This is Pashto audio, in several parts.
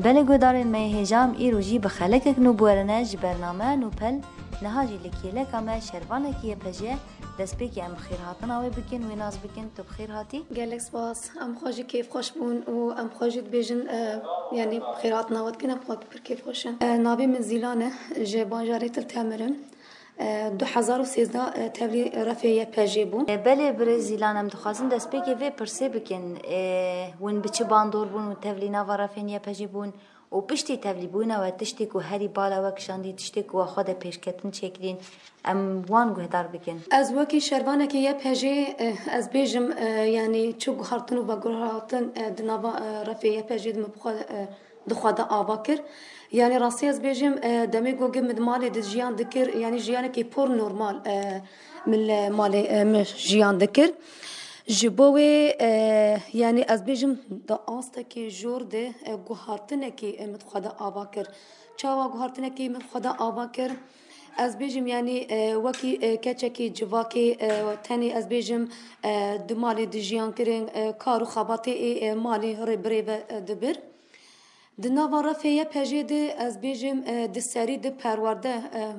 بله گودارن می هجام ایروجی بخلکک نو بورنه جبرنامه نو پل نهاجی لکیله کامه شروانه کیه پجه دست بکی ام بخیر هاتن آوی بکن و ناز بکن تو بخیر هاتی؟ گلک سپاس ام خواجی کیف خوش بون و ام خواجی بیجن یعنی بخیر هاتن آوید کنم خواهد پر کیف خوشن نابی من زیلانه جه بانجاری تل تامرن 2013 تبلی رفیه پجه بون بله برزیلان هم دخواستن دست بکی وی پرسه بکن ون بچه باندور بون و تبلی ناوا رفیه پجه بون و پشتی تبلی بونه و تشتی که هری بالا و کشاندی تشتی که خود پیشکتن چکرین ام وان گهدار بکن از وکی شروانه که یه پجه از بیجم یعنی چو گهارتن و با گهارتن دنوا رفیه پجه دم بخواد دخواده آوا کر یعنی راستی از بیجم دمی گوگه مدمال دجیان دکر یعنی جیانه که پر نورمال من مال جیان دکر جبوه یعنی از بیجم دا آسته که جور ده گوهارتنه که متخواده آوا کر چاوا گوهارتنه که متخواده آوا کر از بیجم یعنی وکی کچکی جواکی تنی از بیجم دمالی دجیان کرن کارو خاباتی مالی ری بری دبر دنوا رفیه پجیده از بیجم دسری د پرورده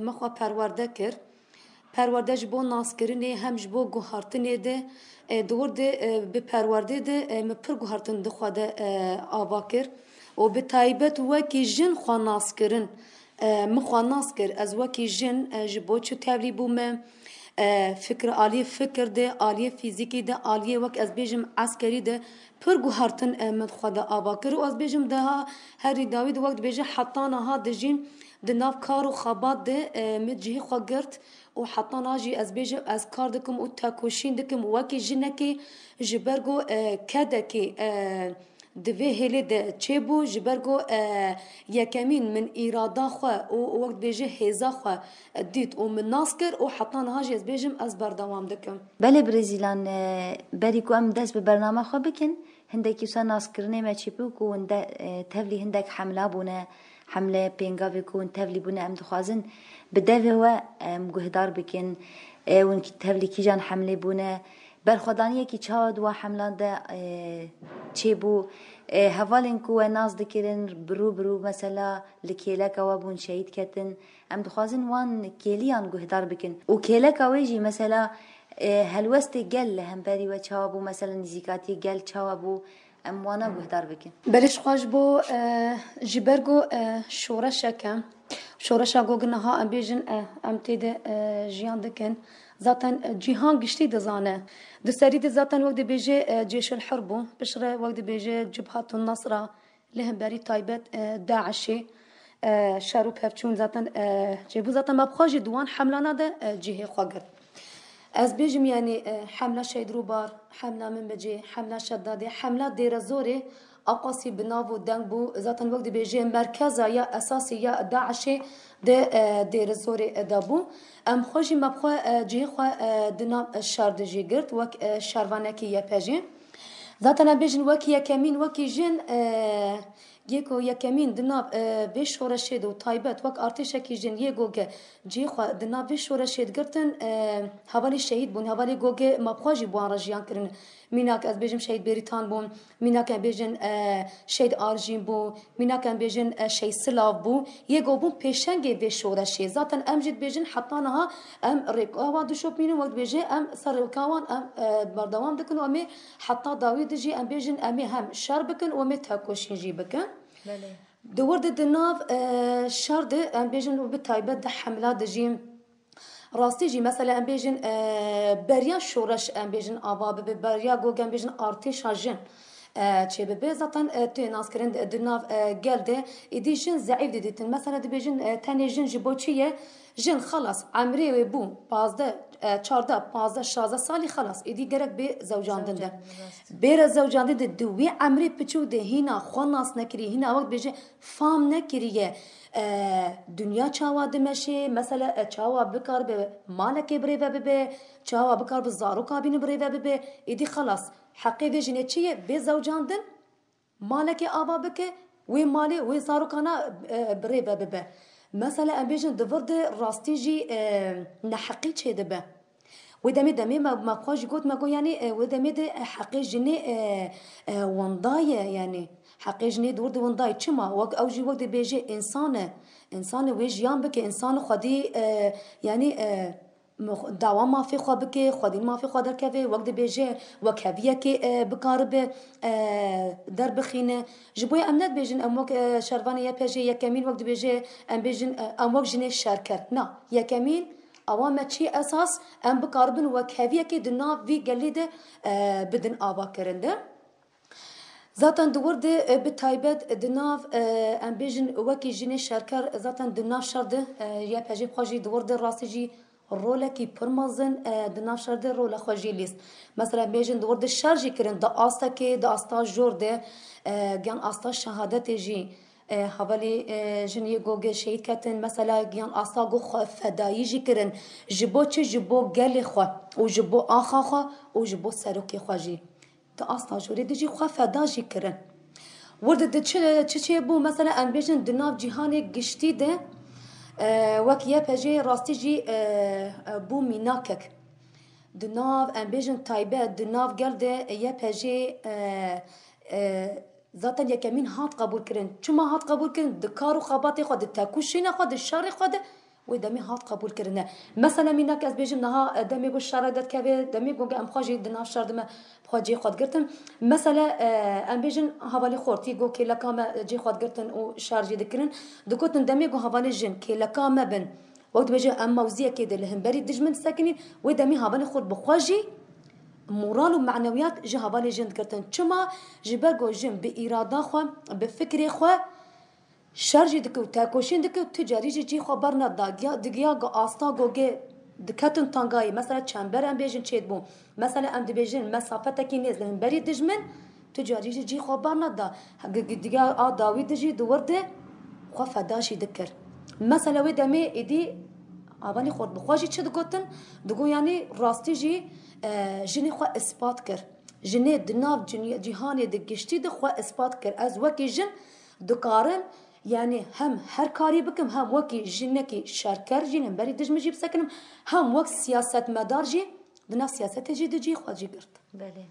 مخوا پرورده کر پرورده جبو ناس کرنه هم جبو گوهارتنه ده دور ده به پرورده ده مپر گوهارتن دخواده آوا کر و به تایبت وکی جن خوا ناس کرن مخوا ناس کر از وکی جن جبو چو تبلی بومه فکر عالی فکر ده عالی فیزیکی ده عالی وقت از بیجم عسکری ده پر گوهرتن من خدا آوا کر و از بیجم ده هری داوید وقت بیجه حتی نها دجین ده ناف کار و خابات ده مجهی خوا گرت و حتی ناجی از بیجم از کار دکم و تاکوشین دکم وکی جنکی جبرگو کده که دوی هلی ده چه بو جبرگو یکمین من ایرادا خواه و وقت بیجه هیزا خواه دید و من ناس کر و حتی نهاجی از بیجم از بردوام دکم بله برزیلان بری کو ام دست به برنامه خواه بکن هندکی سا ناس کرنه ما چی بو کو تبلی هندک حمله بونه حمله پینگاوی کون تبلی بونه ام دخوازن بدوی و گهدار بکن ون تبلی کی جان حمله بونه برخدانیه کی چاد و حمله ده چی بو هوالن کو ناز دکرن برو مثلا لکیلک و بون شهید کتن ام دخوازن وان کلیان گهدار بکن و کیلک ویجی مثلا هلوست گل هم بری و چابو مثلا نزیکاتی گل چابو ام وانا گهدار بکن بلش خوش بو جبرگو شورشکم شورشا گوگنها ام بیجن ام تید جیان دکن zaten cihan güçlü de zane. Dışarı de zaten vakti beje ceş el harbu, beşre vakti beje cibhatun nasra, lehim beri taybet Daeş'i, şaru pevçun zaten cebu zaten mabxaji duan hamlana da cihe xagir. Az bejim yani hamla şeydru bar, hamla min beje, hamla şaddadi, hamla dere zori Aqasi binavu deng bu zaten vakti beje merkeza ya esası ya Daeş'i de dere zori da bu. ام خوشی مبخوا جه خوا دنام شاردجی گرد وک شاروانه کی یپجی zaten بیشن وکی یکمین وکی جن یکو یکمین دناب بیش شورشید و تایبت وک ارتش کی جن یه گوگه جه خوا دناب بیش شورشید گرتن حوالی شهید بون حوالی گوگه مبخواجی بوان رجیان کرن میناک از بیشم شهید بریتان بون میناک بیشن شهید آرژین بو میناک بیشن شهید سلاو بو یه گو بون پیشنگی بیش شورشید zaten امجد بیشن حتی نها ام رکاوان دشوب مینو وقت بیشه ام سر رکاوان ام بردوام دکن و امی حتی داوید جی ام بیشن امی هم شر بکن و امی تاکوشین جی بکن دورد دناف شرد ام بیشن و به تایبت ده حملات جیم راستی جی مثلا ام بیشن بریا شورش ام بیشن آوا به بریا گوگ ام بیشن ارتش جن چه به zaten تو ناس کردن دناف geldi edişin zayıf dedin mesela de bejin tane jin jiboçiye jin خلاص عمري ve bu bazda çarda bazda şaza sali خلاص edi gerek bir zavjandın da bir zavjandı da duvi amri piçu de hina xanas nekri hina vakt beje fam nekriye dünya çava demeşe mesela çava bekar be maleke breve be çava bekar be zaru kabini breve be edi خلاص حقی ویژنه چیه به زوجاندن مالک آوا بکه وی مالی وی زارو کانا بری به مثلا ام بیجن دورد راستی جی نحقی چه دبه و دمی ما خوش گوت ما گو یعنی و دمی ده حقی جنی وندای یعنی حقی جنی دور دون دای چما وق او جی وقت بیجه انسان ویج یان بک انسان خودی یعنی دعوا مافی خو بک خودی مافی خو در کوي وقت بیجه وکویه کی بکارب در بخینه جبوی امنت بیجن اموک شروان یا پیجه یکمین وقت بیجه ام بیجن اموک جنی شرکر نه یکمین اوامه چی اساس ام بکاربن وکویه کی دنا وی گلیده بدن آوا کرنده zaten duvarda bir taybet dinav em bêjin wekî jinê şerker zaten dinav şer de ya pejê xwe jî duvarda rastî jî rolekî pir mezin dinav şer de rola xwe jî lîst. Mesela bêjin duvarda şer jî kirin di astekê di asta jor de giyan asta şehadetê jî havalê jinê goge şehîd ketin mesela giyan asta got xwe fedayî jî kirin ji bo çi ji bo gelê xwe û ji bo axa xwe û ji bo serokê xwe jî. تا اصلا جوری دیجی خواه فدا جی کرن ورد ده چه بو مثلا ام بیجن دناف جهان گشتی ده وک یه پجه راستی جی بو میناکک دناف ام بیجن تایبه دناف گل ده یه پجه zaten یکمین هات قبول کرن چما هات قبول کرن دکارو خباتی خود تکوشین خود شر خود و دمی هات قبول کرنه مثلا میناک از بیجم نها دمی گو شر داد که دمی گو ام خواجی دناف شردم خواجی خود گرتن مثلا ام بیجن حوالی خورتی گو که لکام جی خود گرتن و شارجی دکرن دکوتن دمی گو حوالی جن که لکام بن وقت بیجه ام موزیه که دل هم بری دجمن سکنین و دمی حوالی خورد بخواجی مورال و معنویات جه حوالی جن کرتن چما جبر گو جن به اراده خو به فکر خو شرجی دکو تاکوشین دکو تجاری جی خبر نداگیا دگیا گو آستا گوگه دکتون تانگایی مثلا چنبر ام بیجن چید بون مثلا ام بیجن مسافت کی نیز لهم بری دجمن تجاری جی خبر ندا دگیا داوید جی دورده خو فداشی دکر مثلا و دمی ایدی اولی خود بخواجی چه دگوتن دگو یعنی راستی جی جنی خو اثبات کر جنی دناف جهانی دگشتی د خو اثبات کر از وکی جن دکارم yani hem her kari bikim hem vaki jineki şerker jinin beri dijmi jib sekinim hem vak siyaset medar jî dina siyasete jî dicî xwacî girt. Belê.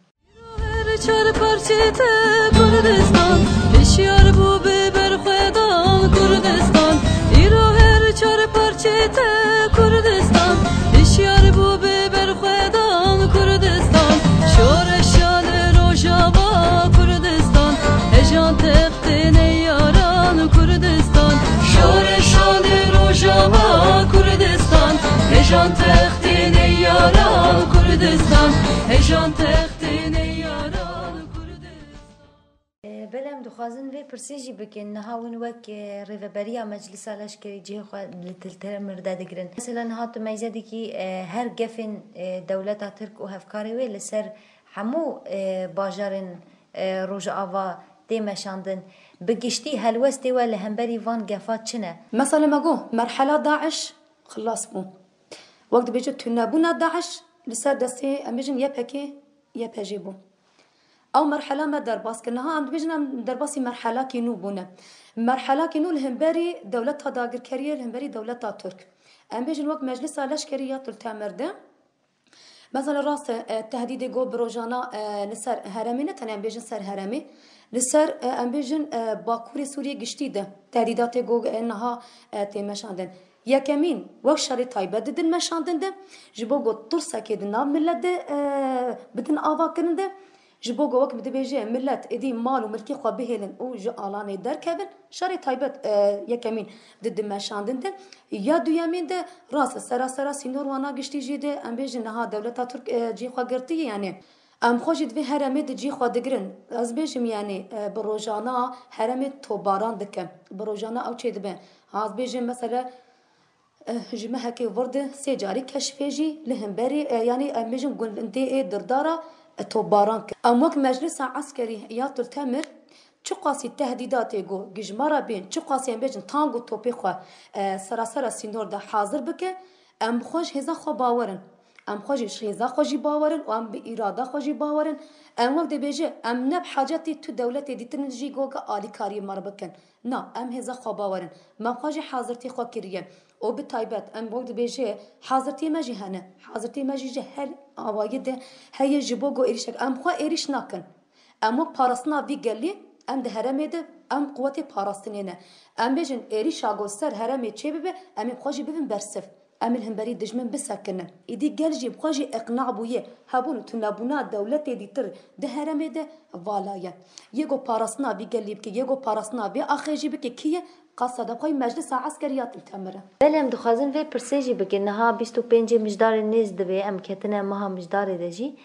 Her çar parçete Kurdistan Eşyar bu biber xwedan Kurdistan İro her çar parçete Kurdistan Eşyar bu biber xwedan Kurdistan Şore şale rojava Kurdistan Ejan teftine yaran Kurdistan Şore şale rojava Kurdistan Ejan teftine yaran Kurdistan Ejan teftine بلام دخوازن وی پرسیجی بکن نهاون وک ریوبریا مجلس لشکری جه خو لتلتر مرده دگرن مثلا هات میزدی کی هر گفن دولت ترک و هفکاری وی لسر همو باجارن روج آوا دیمشاندن بگشتی هلوستی و لهمبری وان گفات چنه مثلا ما جو مرحله داعش خلاص بو وقت بيجي تنابونا داعش لسر دستي اميجن يبكي يبجيبو او مرحله ما درباس كنها ام بيجنا درباسي مرحله كينو بونه مرحله كينو الهمبري دولتها داغر كريه الهمبري دولتها ترك ام بيجن وقت مجلس لشكريه تلتمرده مثلا راس تهديد جو بروجانا نسر هرمي تنام بيجن سر هرمي لسر ام بيجن باكوري سوريا گشتيده تهديدات جو انها تيمشاندن یکمین وقت شری تایبه ددن مشاندن ده جبو گو ترسا که دنا ملت بدن آوا کرنده جبو گو وقت بده بیجه ملت ادی مال و ملکی خواه بهیلن او جو آلانه در کبن شری تایبت یکمین ددن مشاندن ده یا دویمین ده راس سراسر سینور وانا گشتی جیده ام بیجه نها دولتا ترک جی خواه گرتی یعنی ام خوشید وی هرمه د جی خو دگرن از بیجم یعنی بروجانا هرمه توباران دکم بروجانا او چه دبن از بیجم مثلا جمعه هكي ورد سيجاري كشفيجي لهمبري يعني اميجن قلندي دردارة توباران اموك مجلس عسكري ياتر تمر چقاسي تهديدات يقو جمارة بين چقاسي اميجن تانغو توبي خوا سراسر سينور ده حاضر بك ام خوش هزا خو باورن ام خوش هزا خوجي باورن و ام بإرادة خوجي باورن ام وقت بيجي ام نب حاجاتي تو دولتي دي تنجي جوغا آلي كاري مربكن نا ام هزا خو باورن ما خوجي حاضرتي خو كريم او بتايبت ام وقت بيجي حاضرتي ماجي هنا حاضرتي ماجي هر اوايد هي جبوغو اريشك ام خو اريش ناكن ام بارسنا في قالي ام ده هرمه ده ام قوت پاراستنینه ام بجن اری شاگو سر هرمه چه ببه ام بخواجی ببین برسف ام الهمبری دجمن بسکنه ایدی گلجی بخواجی اقناع بویه هبون تنابونا دولت دیتر ده هرمه ده والایا یگو پاراستنا بی گلیب که یگو پاراستنا بی آخیجی بکی کیه قصد بخوای مجلس عسکریات التمره بله ام دخوازن وی پرسیجی بکن نها 25 مجدار نیز دبی ام کتنه مها مجدار دجی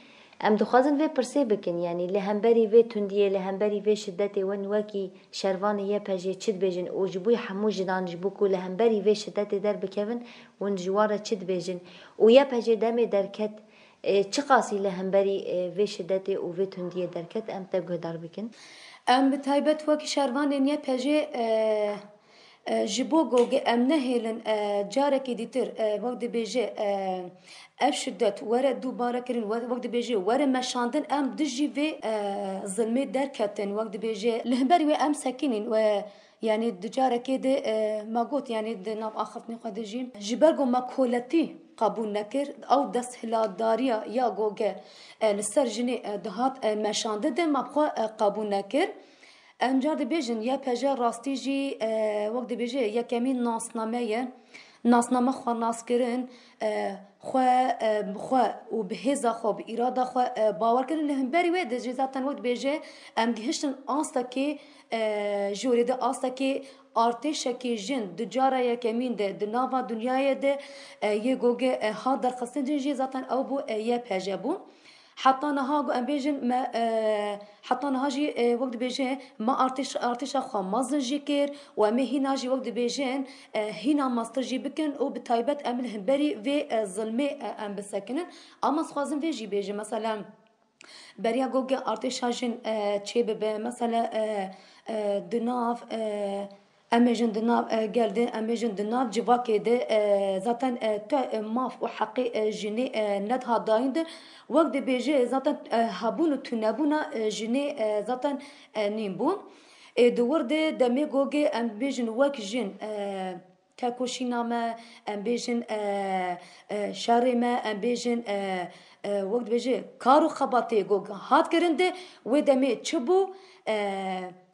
ام دخوازن وی پرسی بکن یعنی لهمبری وی تندیه لهمبری وی شدتی ون وکی شروانی یه پجی چید بیجن او جبوی حمو جدان جبو کو لهمبری وی شدتی در بکون ون جواره چید بیجن و یه پجی دمی درکت چه قاسی لهمبری وی شدتی و وی تندیه درکت ام تبگه دار بکن ام بتایبت وکی شروانی یه پجی جبو گوگه ام نهیلن جارکی دیتر وقت بیجه اف شدت وره دوباره کرین وقت بیجه وره مشاندن ام دجی و ظلمه درکتن وقت بیجه لهبری و ام سکینین و يعني دجارة كده ما قلت يعني ناب آخرتني قدجين جبرجو ما كولتي قبول نكر أو دس هلا داريا يا جوجا للسرجني دهات مشاند ده ما بخوا قبول نكر امجار دبیجن یا پجا راستی جی وقت دبیجه یا کمی ناسنامه خوا ناس کرن خوا و بهزا خوا به اراده خوا باور کرن لهم بری و دجی زاتن وقت بیجه ام گهشتن آستا که جوری ده آستا که ارتش کی جن دجاره یا کمین ده دناوا دنیای ده یه گوگه ها در خستن جی زاتن او بو یا پجا بو حتى نهاجو ام بيجن ما حتى نهاجي وقت بيجن ما ارتش خو مازن جيكر وما هنا جي وقت بيجن هنا ماستر جي بكن او بتايبت امل همبري في ظلمي ام بسكنن اما سخازن في جي بيجن مثلا بريا جوجا ارتش هاجن تشيب مثلا دناف اميجن دناف جلدن اميجن دناف جواكي ده زاتن ماف وحقي جني ندها دايند وقت بيجي زاتن هابون تنابونا جني زاتن نيمبون دور ده دمي جوجي ام بيجن وك جن كاكوشيناما ام بيجن شارما ام بيجن وقت بيجي كارو خباتي جوجا هات كرنده ودمي تشبو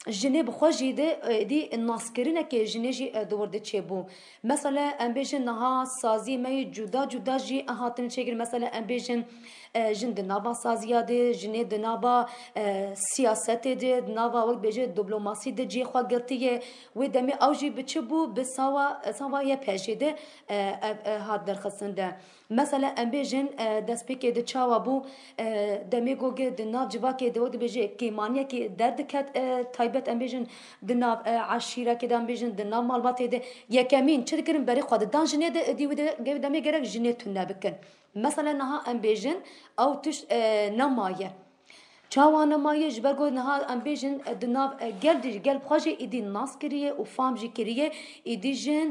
جنه بخواجی ده دی ناسکرینه که جنه جی دورده چه بو مثلا ام بیشن نها سازی می جدا جدا جی هاتن چه مثلا ام بیشن جن دنابا سازیا ده جنه دنابا سیاست ده دنابا وقت بیجه دیپلماسی ده جی خوا گرتیه و دمی اوجی بچه بو بسوا یا پیجه ده هات درخستن ده مثلا ام بیشن دسپیکه ده چاوا بو دمی گوگه دناب جواکه ده وقت بیجه کیمانیه که درد کت تایبت ام بیشن دناب عشیره که دم بیشن دناب مالبات ده یکمین چه دکرین بری خود دان جنه ده دی و دمی گرک جنه تونه بکن مثلا نها ام بیشن او تش نمایه چاوان نمایه جبرگو نها ام بیشن دناب گل بخواجه ایدی ناس کریه و فام جی کریه ایدی جن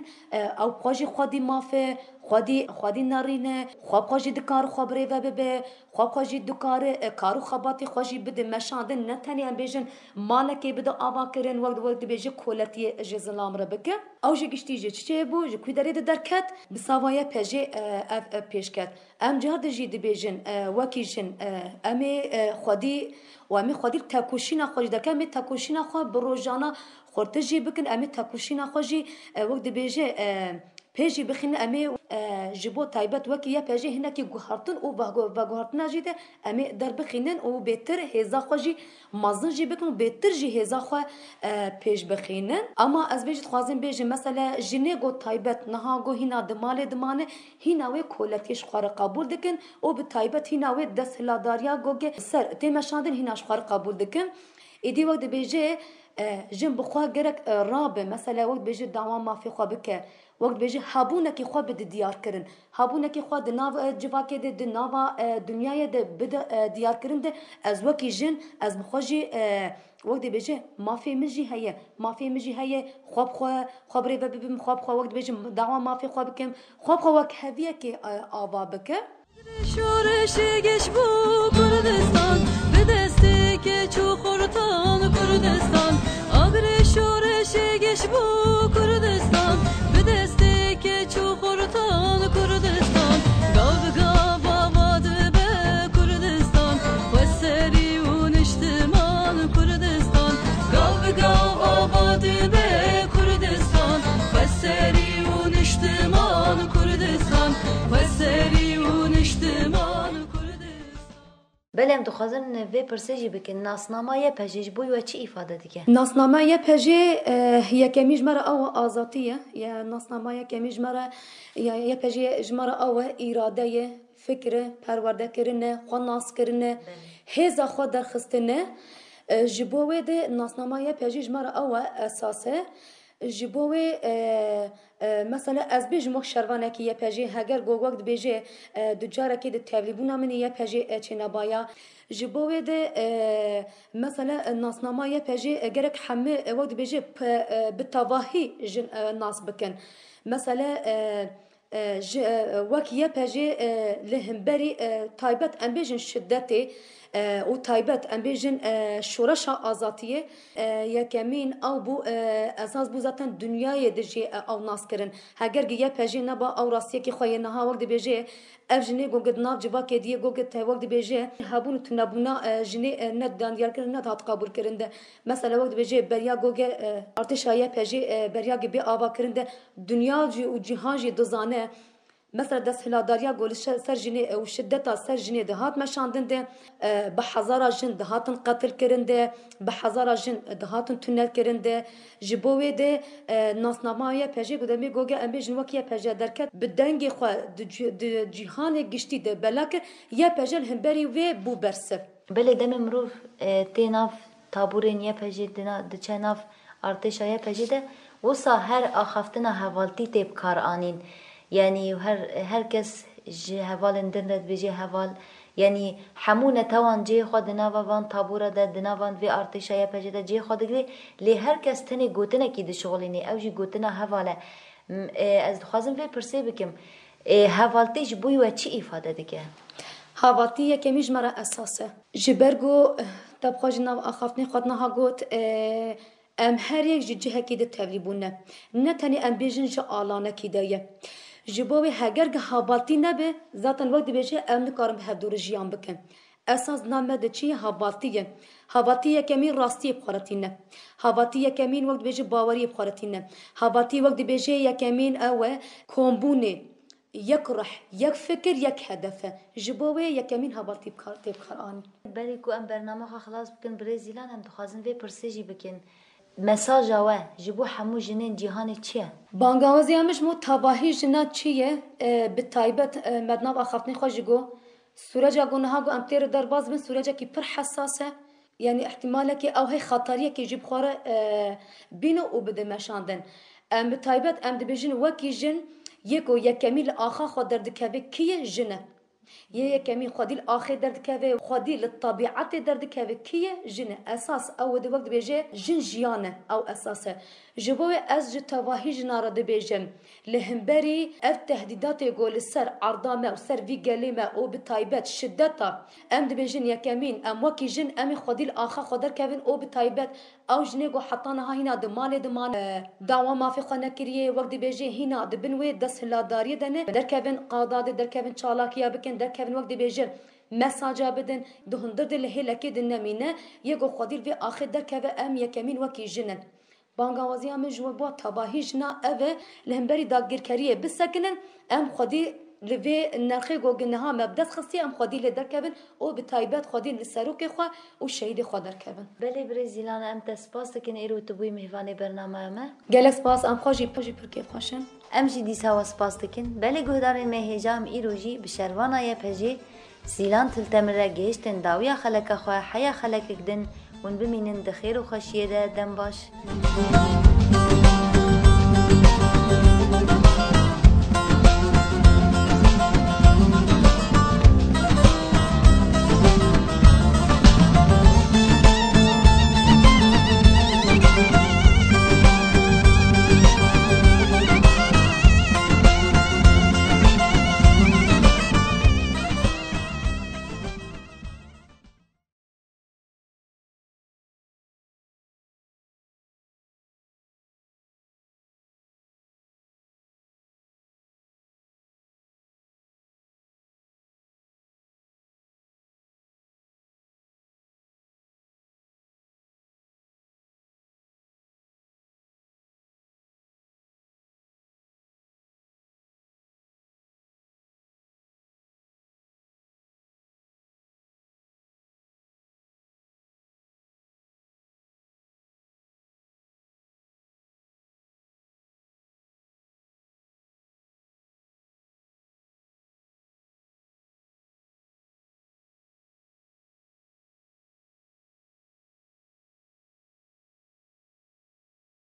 او بخواجه خودی مافه خودی نارینه خواب خواجی دکار خواب ریوه ببه خواب خواجی دکار کارو خباتی خواجی بده مشاندن نتنی هم بیجن مالکی بده آبا کرن وقت بیجه کولتی جزلام را بکه او جه گشتی جه چه بو جه کوی داری درکت بساوایه پیجه پیش کت ام جهاد جی دی بیجن وکی جن امی خودی تاکوشینا خوش دکه امی تاکوشینا خواه بروجانا خورته جی بکن امی تاکوشینا خوشی وقت بیجه پیجی بخین امی جبو تایبت وکی یا پیجی هنه که گوهرتن او گوهرتن جیده امی در بخینن او بهتر هزا خوشی مازن جی بکن بهتر جی هزا خو پیج بخینن اما از بیجت خوازم بیجی مثلا جنه گو تایبت نها گو هینا دمانه هینا وی کولتیش خوار قبول دکن او به تایبت هینا وی دست هلاداریا گوگه سر تیمشاندن هیناش خوار قبول دکن ایدی وقت بیجی جن بخواه گرک رابه مثلا وقت بیجی دعوان مافی خواه بکه وقت بیجی هابونه کی خواه بده دیار کرن هابونه کی خواه دناو جواکه ده دناوا دنیای ده بده دیار کرن ده از وکی جن از بخواجی وقت بیجی مافی مجی هیه خواب ریوه ببیم خواب وقت بیجی دعوان مافی خواه بکم خواب وک هویه که آوا بکه شورشی گش بو کردستان به دستی که چو خورتان کردستان آگر شورشی گش بو کردستان به دستی که چو خورتان کردستان گاو آباد به کردستان و سری و نشتمان کردستان گاو بله ام دخوازن وی پرسیجی بکن ناسنامه پژیج بوی و چی ifade دیگه؟ ناسنامه پژی یکمی جمره او آزادیه یا ناسنامه یکمی جمره یا پژی جمره او اراده فکر پرورده کرنه خو ناس کرنه هزا خو درخستنه جبوه ده ناسنامه پژی جمره او اساسه جبوه مثلا از بیج مخ شروانه کی پژی هگر گوگوک بیجه دجاره کی د تبلیبونا من یا پژی چنا بایا جبوه ده مثلا ناسنامه پژی گرک همه وقت بیجه بتواهی ناس بکن مثلا وكيا بجي لهمبري تايبت امبيجن شدتي و تايبت امبيجن شورشا ازاتيه يا كمين او بو اساس بو زاتن دنياي دجي او ناس كرن هاگر يا بجي نبا او راسيه كي خوينها وقت بيجي اف جني گوگد ناف جبا كدي گوگد تي وقت بيجي هابون تنبونا جني ندان ديار كرن نت قبول كرنده مثلا وقت بيجي بريا گوگ ارتشايه بجي بريا گبي ابا كرنده دنيا جي و جهان جي دزانه مثلا دست هلاداریا گل سر جنی و شدت سر جنی دهات مشاندن ده به هزار جن دهاتن قتل کرنده به هزار جن دهاتن تونل کرنده جبوه ده ناسنامه پژی گدمی گوگه ام بجن وکیه پژه درکت به دنگ خو د جهان گشتی ده بلاک یا پژل همبری و بو برسف بله دم مروف تیناف تابورین یا پژی دنا دچناف ارتشای پژی ده وسا هر اخفتنا حوالتی تیب کار آنین يعني هر کس جه هوال اندرنت بيجي هوال يعني حمونه توان جه خود نوان طابوره ده دنوان وی ارتشای پجه ده جه خود گلی لی هر کس تنه گوتنه کی ده شغلینه او جی گوتنه هواله از خوازم وی پرسی بکم هوالتیش بوی و چی ifade دیگه؟ هوالتی یکمیش مرا اساسه جبرگو تبخواج نو اخافتنی خودنا ها گوت ام هر یک جهه کی ده تبلیبونه نه تنی ام بیجن جه آلانه کی ده جبوی هگر که هابالتی نبه ذاتن وقت بیشه ام نکارم به دور جیان بکن اساس نامه ده چیه هابالتیه هابالتیه کمی راستی بخارتینه هابالتیه کمین وقت بیشه باوری بخارتینه هابالتی وقت بیشه یکمین او کمبونه یک روح یک فکر یک هدفه جبوی یکمین هابالتی بخار آنی بلی کو ام برنامه خلاص بکن برزیلان هم دخوازن وی پرسیجی بکن مساج اوه جبو حمو جنین جهان چیه؟ بانگاوزی همش مو تباهی جنا چیه به تایبت مدناب آخفتنی خوش گو سورجا گونه گو امتیر درباز بین سورجا کی پر حساسه یعنی احتماله که او هی خطریه که جب خواره بینو او بده مشاندن ام به تایبت ام دبیجن وکی جن یکو یکمیل آخا خود دردکوه کیه جنه یه کمی خودی آخر درد که خودی لطبیعت درد که کیه جنه اساس او د وقت بیجه جن جیانه او اساسه جبوه از جتواهی جناره ده بیجم لهمبری اف تهدیدات گول سر عرضامه و سر وی گلیمه او بتایبت شدتا ام ده بیجن یکمین ام وکی جن ام خودی آخر خودر کوین او بتایبت او جنه گو حتانه ها هینا دمان دعوا مافی خانه کریه وقت بیجه هینا دبنوی دست هلاداری دنه در کوین قاداد در کوین چالاکیا بکن در کوین وقت بیجه مساجا بدن دهندر دل هلکی دن نمینه یگو خودی وی آخر در کوین ام یکمین وکی جنن بانگاوازی هم جو با تباهی جنا اوه لهمبری داگیر کریه بسکنن ام خودی لوی نرخی گوگنه ها مبدس خصی ام خودی لدر کبن او به تایبت خودی لسروک خوا و شهید خوا در کبن بله برزیلان ام تسپاس کن ایرو تبوی مهوان برنامه امه گله سپاس ام خوشی پرکی خوشن ام جی دیسا و سپاس کن بله گهدار مهجام ایرو جی بشروانا یا پجی زیلان تلتمره گیشتن داویا خلق خوا حیا خلق کدن ون بمینن دخیر و خوشیه ده دم باش